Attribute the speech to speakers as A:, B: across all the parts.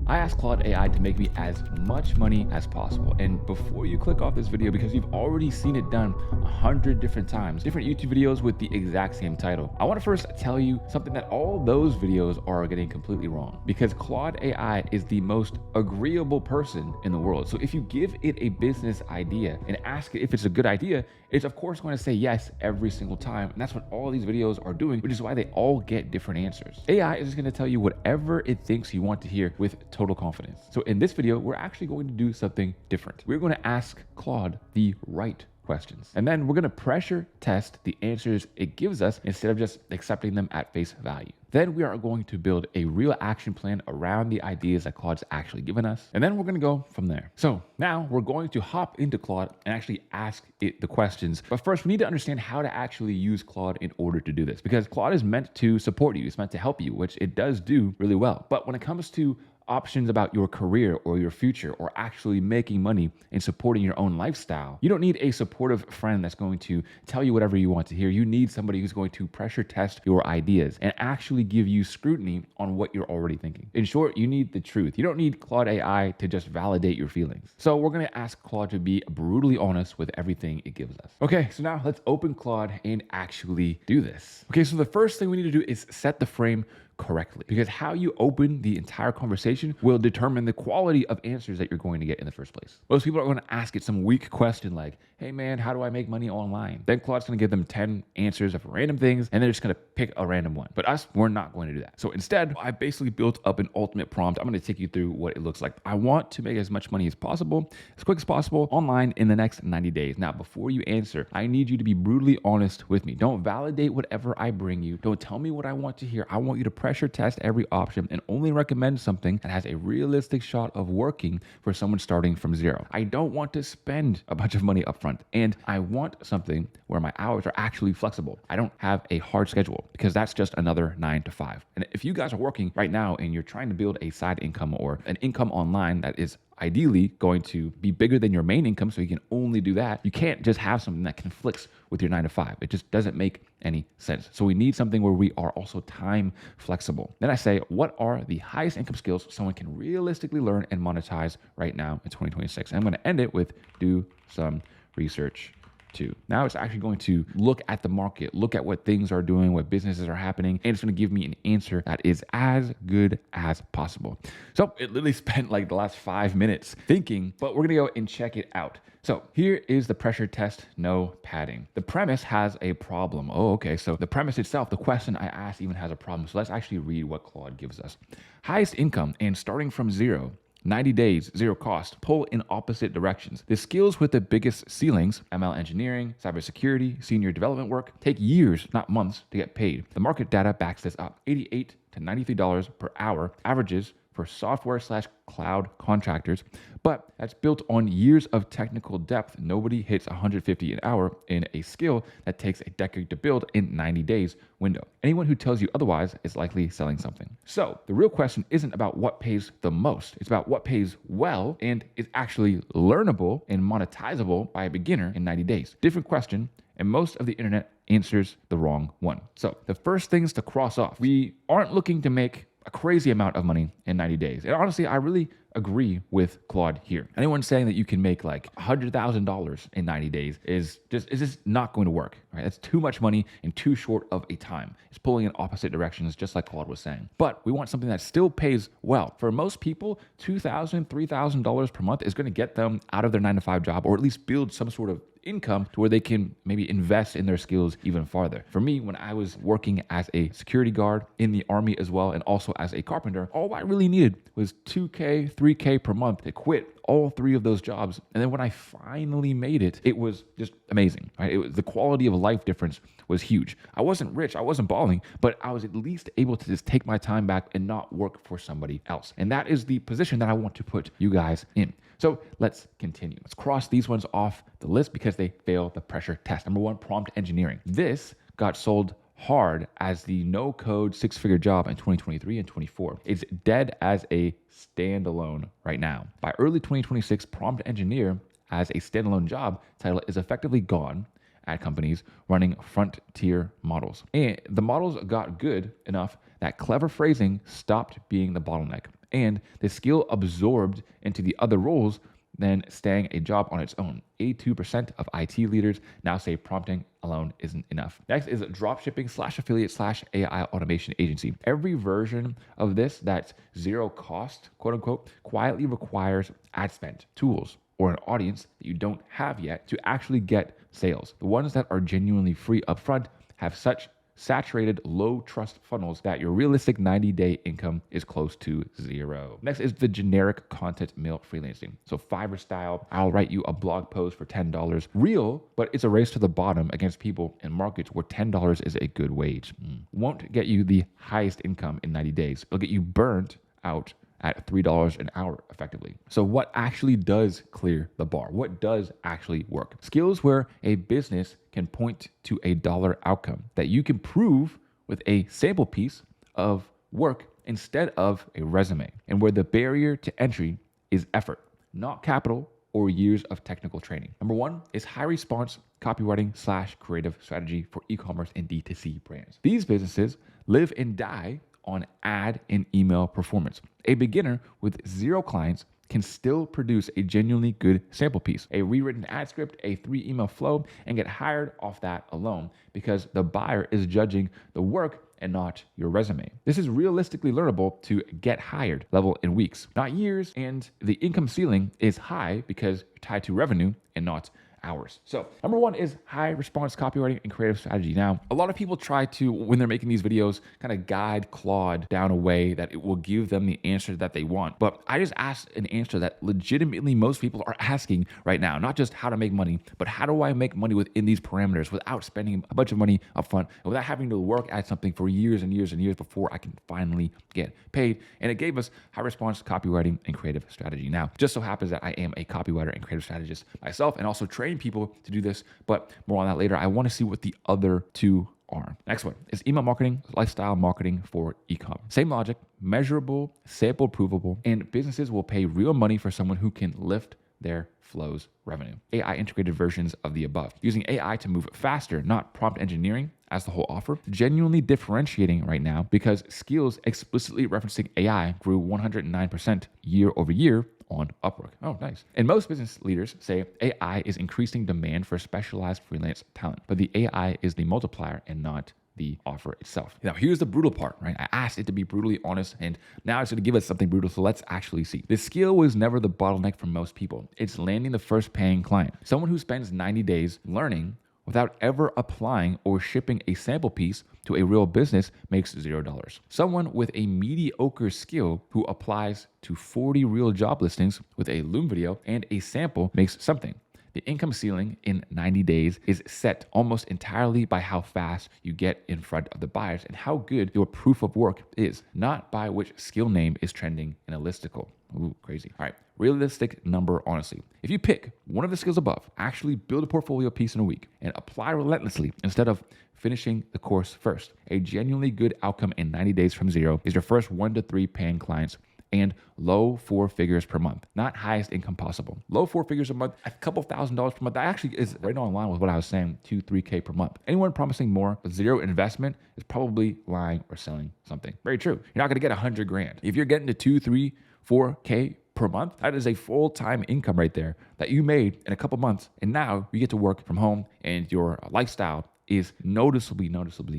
A: I asked Claude AI to make me as much money as possible. And before you click off this video, because you've already seen it done 100 different times, different YouTube videos with the exact same title, I want to first tell you something that all those videos are getting completely wrong. Because Claude AI is the most agreeable person in the world. So if you give it a business idea and ask it if it's a good idea, it's of course going to say yes every single time. And that's what all these videos are doing, which is why they all get different answers. AI is going to tell you whatever it thinks you want to hear with total confidence. So in this video, we're actually going to do something different. We're going to ask Claude the right questions. And then we're going to pressure test the answers it gives us instead of just accepting them at face value. Then we are going to build a real action plan around the ideas that Claude's actually given us. And then we're going to go from there. So now we're going to hop into Claude and actually ask it the questions. But first, we need to understand how to actually use Claude in order to do this, because Claude is meant to support you. It's meant to help you, which it does do really well. But when it comes to options about your career or your future or actually making money and supporting your own lifestyle, you don't need a supportive friend that's going to tell you whatever you want to hear. You need somebody who's going to pressure test your ideas and actually give you scrutiny on what you're already thinking. In short, you need the truth. You don't need Claude AI to just validate your feelings. So we're going to ask Claude to be brutally honest with everything it gives us. Okay, so now let's open Claude and actually do this. Okay, so the first thing we need to do is set the frame correctly, because how you open the entire conversation will determine the quality of answers that you're going to get in the first place. Most people are going to ask it some weak question like, hey man, how do I make money online? Then Claude's going to give them 10 answers of random things, and they're just going to pick a random one. But us, we're not going to do that. So instead, I basically built up an ultimate prompt. I'm going to take you through what it looks like. I want to make as much money as possible, as quick as possible, online in the next 90 days. Now, before you answer, I need you to be brutally honest with me. Don't validate whatever I bring you. Don't tell me what I want to hear. I want you to pressure test every option and only recommend something that has a realistic shot of working for someone starting from zero. I don't want to spend a bunch of money upfront, and I want something where my hours are actually flexible. I don't have a hard schedule, because that's just another 9 to 5. And if you guys are working right now and you're trying to build a side income or an income online that is ideally going to be bigger than your main income, so you can only do that, you can't just have something that conflicts with your 9 to 5. It just doesn't make any sense. So we need something where we are also time flexible. Then I say, what are the highest income skills someone can realistically learn and monetize right now in 2026? And I'm going to end it with do some research too. Now it's actually going to look at the market, look at what things are doing, what businesses are happening, and it's going to give me an answer that is as good as possible. So it literally spent like the last 5 minutes thinking, but we're going to go and check it out. So here is the pressure test, no padding. The premise has a problem. Oh, okay. So the premise itself, the question I asked even has a problem. So let's actually read what Claude gives us. Highest income and starting from zero. 90 days, zero cost, pull in opposite directions. The skills with the biggest ceilings, ML engineering, cybersecurity, senior development work, take years, not months, to get paid. The market data backs this up. $88 to $93 per hour averages for software/cloud contractors, but that's built on years of technical depth. Nobody hits 150 an hour in a skill that takes a decade to build in 90 days window. Anyone who tells you otherwise is likely selling something. So the real question isn't about what pays the most. It's about what pays well and is actually learnable and monetizable by a beginner in 90 days. Different question, and most of the internet answers the wrong one. So the first things to cross off, we aren't looking to make a crazy amount of money in 90 days. And honestly, I really agree with Claude here. Anyone saying that you can make like $100,000 in 90 days is just not going to work. Right? That's too much money in too short of a time. It's pulling in opposite directions, just like Claude was saying. But we want something that still pays well. For most people, $2,000, $3,000 per month is going to get them out of their 9 to 5 job, or at least build some sort of income to where they can maybe invest in their skills even farther. For me, when I was working as a security guard in the army as well, and also as a carpenter, all I really needed was $2K, $3K per month to quit all 3 of those jobs. And then when I finally made it, it was just amazing, right? The quality of life difference was huge. I wasn't rich, I wasn't balling, but I was at least able to just take my time back and not work for somebody else. And that is the position that I want to put you guys in. So let's continue. Let's cross these ones off the list because they fail the pressure test. Number 1, prompt engineering. This got sold hard as the no-code 6-figure job in 2023 and 24. It's dead as a standalone right now. By early 2026, prompt engineer as a standalone job title is effectively gone at companies running frontier models. And the models got good enough that clever phrasing stopped being the bottleneck. and the skill absorbed into the other roles than staying a job on its own. 82% of IT leaders now say prompting alone isn't enough. Next is dropshipping / affiliate / AI automation agency. Every version of this that's zero cost, quote unquote, quietly requires ad spend, tools, or an audience that you don't have yet to actually get sales. The ones that are genuinely free upfront have such saturated low trust funnels that your realistic 90-day income is close to zero. Next is the generic content mill freelancing. So Fiverr style, I'll write you a blog post for $10. Real, but it's a race to the bottom against people in markets where $10 is a good wage. Won't get you the highest income in 90 days. It'll get you burnt out at $3 an hour effectively. So what actually does clear the bar? What does actually work? Skills where a business can point to a dollar outcome that you can prove with a sample piece of work instead of a resume, and where the barrier to entry is effort, not capital or years of technical training. Number one is high response copywriting / creative strategy for e-commerce and D2C brands. These businesses live and die on ad and email performance. A beginner with 0 clients can still produce a genuinely good sample piece, a rewritten ad script, a 3 email flow, and get hired off that alone because the buyer is judging the work and not your resume. This is realistically learnable to get hired level in weeks, not years, and the income ceiling is high because you're tied to revenue and not hours. So number one is high response copywriting and creative strategy. Now, a lot of people try to, when they're making these videos, kind of guide Claude down a way that it will give them the answer that they want. But I just asked an answer that legitimately most people are asking right now, not just how to make money, but how do I make money within these parameters without spending a bunch of money up front and without having to work at something for years and years and years before I can finally get paid. And it gave us high response copywriting and creative strategy. Now, just so happens that I am a copywriter and creative strategist myself and also train people to do this, but more on that later. I want to see what the other two are. Next one is email marketing, lifestyle marketing for e-com. Same logic, measurable, sample provable, and businesses will pay real money for someone who can lift their flows revenue. AI integrated versions of the above, using AI to move faster, not prompt engineering as the whole offer. Genuinely differentiating right now because skills explicitly referencing AI grew 109% year over year on Upwork. Oh, nice. And most business leaders say AI is increasing demand for specialized freelance talent, but the AI is the multiplier and not the offer itself. Now, here's the brutal part, right? I asked it to be brutally honest, and now it's going to give us something brutal, so let's actually see. The skill was never the bottleneck for most people. It's landing the first paying client. Someone who spends 90 days learning without ever applying or shipping a sample piece to a real business makes $0. Someone with a mediocre skill who applies to 40 real job listings with a Loom video and a sample makes something. The income ceiling in 90 days is set almost entirely by how fast you get in front of the buyers and how good your proof of work is, not by which skill name is trending in a listicle. Ooh, crazy. All right, realistic number, honestly. If you pick one of the skills above, actually build a portfolio piece in a week and apply relentlessly instead of finishing the course first, a genuinely good outcome in 90 days from zero is your first 1 to 3 paying clients and low 4 figures per month, not highest income possible. Low 4 figures a month, a couple $1,000s per month. That actually is right on line with what I was saying, 2, 3K per month. Anyone promising more with zero investment is probably lying or selling something. Very true. You're not going to get 100 grand. If you're getting to 2, 3, 4K per month, that is a full-time income right there that you made in a couple months. And now you get to work from home and your lifestyle is noticeably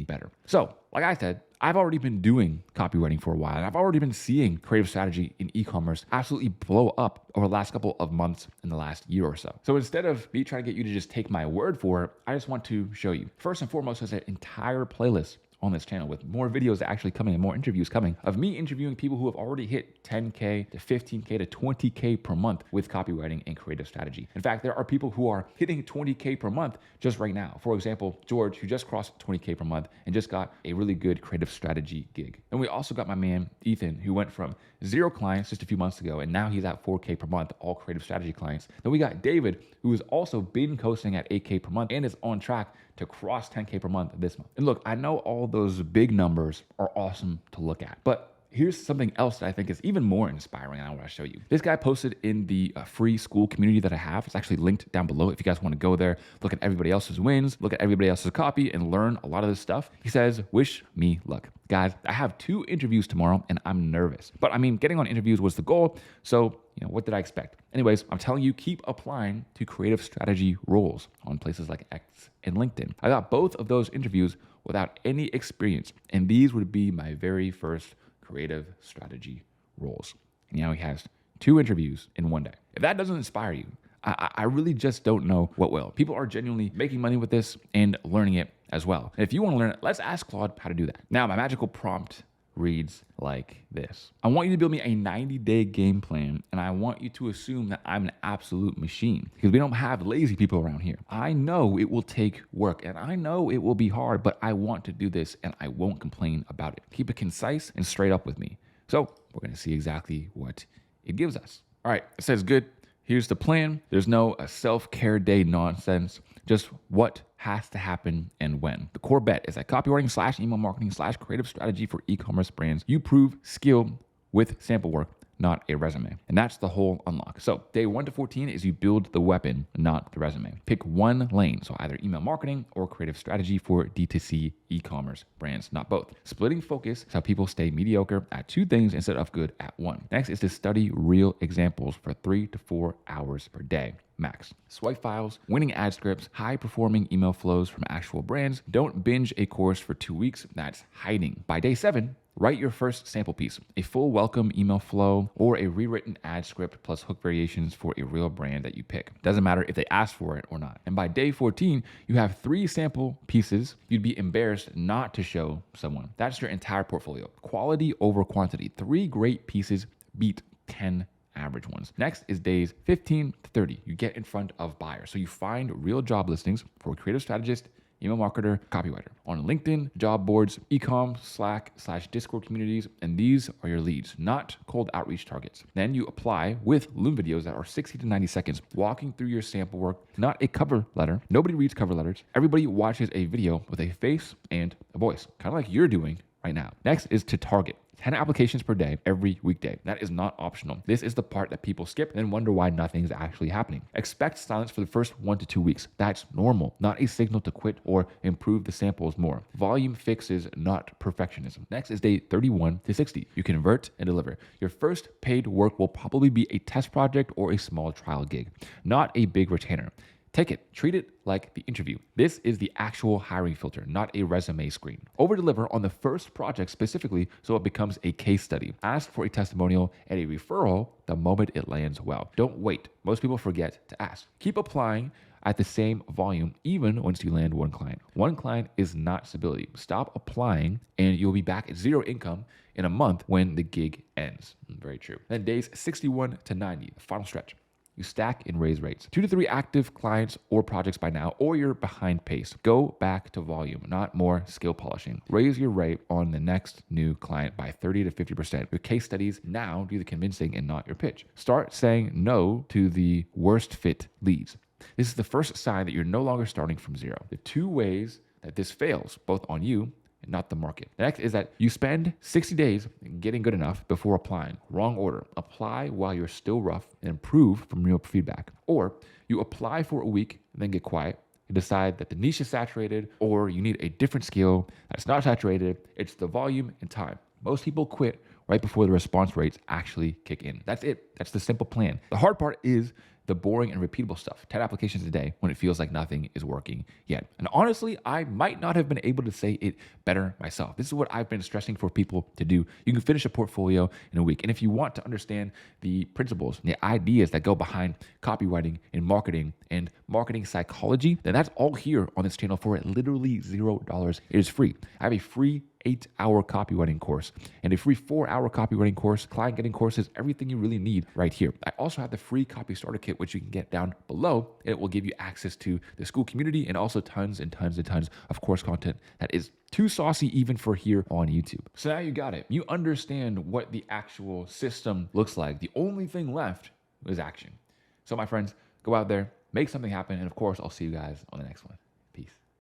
A: better. So, like I said, I've already been doing copywriting for a while, and I've already been seeing creative strategy in e-commerce absolutely blow up over the last couple of months in the last year or so. So instead of me trying to get you to just take my word for it, I just want to show you. First and foremost, there's an entire playlist on this channel with more videos actually coming and more interviews coming of me interviewing people who have already hit 10K to 15K to 20K per month with copywriting and creative strategy. In fact, there are people who are hitting 20K per month just right now. For example, George, who just crossed 20K per month and just got a really good creative strategy gig. And we also got my man, Ethan, who went from 0 clients just a few months ago, and now he's at 4K per month, all creative strategy clients. Then we got David, who has also been coasting at 8K per month and is on track to cross 10K per month this month. And look, I know all those big numbers are awesome to look at, but here's something else that I think is even more inspiring, and I want to show you. This guy posted in the free school community that I have. It's actually linked down below if you guys want to go there, look at everybody else's wins, look at everybody else's copy, and learn a lot of this stuff. He says, wish me luck. Guys, I have 2 interviews tomorrow, and I'm nervous. But I mean, getting on interviews was the goal, so what did I expect? Anyways, I'm telling you, keep applying to creative strategy roles on places like X and LinkedIn. I got both of those interviews without any experience, and these would be my very first creative strategy roles. He has 2 interviews in one day. If that doesn't inspire you, I really just don't know what will. People are genuinely making money with this and learning it as well. And if you want to learn it, let's ask Claude how to do that. Now, my magical prompt reads like this. I want you to build me a 90-day game plan, and I want you to assume that I'm an absolute machine, because we don't have lazy people around here. I know it will take work, and I know it will be hard, but I want to do this, and I won't complain about it. Keep it concise and straight up with me. So we're going to see exactly what it gives us. All right, it says good. Here's the plan. There's no self-care day nonsense, just what has to happen and when. The core bet is that copywriting / email marketing / creative strategy for e-commerce brands, you prove skill with sample work, not a resume. And that's the whole unlock. So day 1 to 14 is you build the weapon, not the resume. Pick one lane, so either email marketing or creative strategy for D2C e-commerce brands, not both. Splitting focus is how people stay mediocre at 2 things instead of good at 1. Next is to study real examples for 3 to 4 hours per day. Max. Swipe files, winning ad scripts, high-performing email flows from actual brands. Don't binge a course for 2 weeks. That's hiding. By day 7, write your first sample piece, a full welcome email flow or a rewritten ad script plus hook variations for a real brand that you pick. Doesn't matter if they ask for it or not. And by day 14, you have 3 sample pieces you'd be embarrassed not to show someone. That's your entire portfolio. Quality over quantity. 3 great pieces beat 10 average ones. Next is days 15 to 30. You get in front of buyers. So you find real job listings for a creative strategist, email marketer, copywriter on LinkedIn, job boards, ecom, Slack / Discord communities, and these are your leads, not cold outreach targets. Then you apply with Loom videos that are 60 to 90 seconds, walking through your sample work, not a cover letter. Nobody reads cover letters. Everybody watches a video with a face and a voice, kind of like you're doing right now. Next is to target. 10 applications per day, every weekday. That is not optional. This is the part that people skip and then wonder why nothing is actually happening. Expect silence for the first 1 to 2 weeks. That's normal, not a signal to quit or improve the samples more. Volume fixes, not perfectionism. Next is day 31 to 60. You convert and deliver. Your first paid work will probably be a test project or a small trial gig, not a big retainer. Take it, treat it like the interview. This is the actual hiring filter, not a resume screen. Over-deliver on the first project specifically so it becomes a case study. Ask for a testimonial and a referral the moment it lands well. Don't wait. Most people forget to ask. Keep applying at the same volume even once you land one client. One client is not stability. Stop applying and you'll be back at 0 income in a month when the gig ends. Very true. Then days 61 to 90, the final stretch. You stack and raise rates. 2 to 3 active clients or projects by now, or you're behind pace. Go back to volume, not more skill polishing. Raise your rate on the next new client by 30 to 50%. Your case studies now do the convincing and not your pitch. Start saying no to the worst fit leads. This is the first sign that you're no longer starting from 0. The 2 ways that this fails, both on you and not the market. The next is that you spend 60 days getting good enough before applying. Wrong order. Apply while you're still rough and improve from real feedback. Or you apply for a week and then get quiet. You decide that the niche is saturated or you need a different skill that's not saturated. It's the volume and time. Most people quit right before the response rates actually kick in. That's it. That's the simple plan. The hard part is the boring and repeatable stuff. 10 applications a day when it feels like nothing is working yet. And honestly, I might not have been able to say it better myself. This is what I've been stressing for people to do. You can finish a portfolio in a week. And if you want to understand the principles and the ideas that go behind copywriting and marketing psychology, then that's all here on this channel for literally $0. It is free. I have a free 8-hour copywriting course and a free 4-hour copywriting course, client getting courses, everything you really need right here. I also have the free copy starter kit, which you can get down below. It will give you access to the school community and also tons and tons and tons of course content that is too saucy even for here on YouTube. So now you got it. You understand what the actual system looks like. The only thing left is action. So my friends, go out there, make something happen. And of course, I'll see you guys on the next one.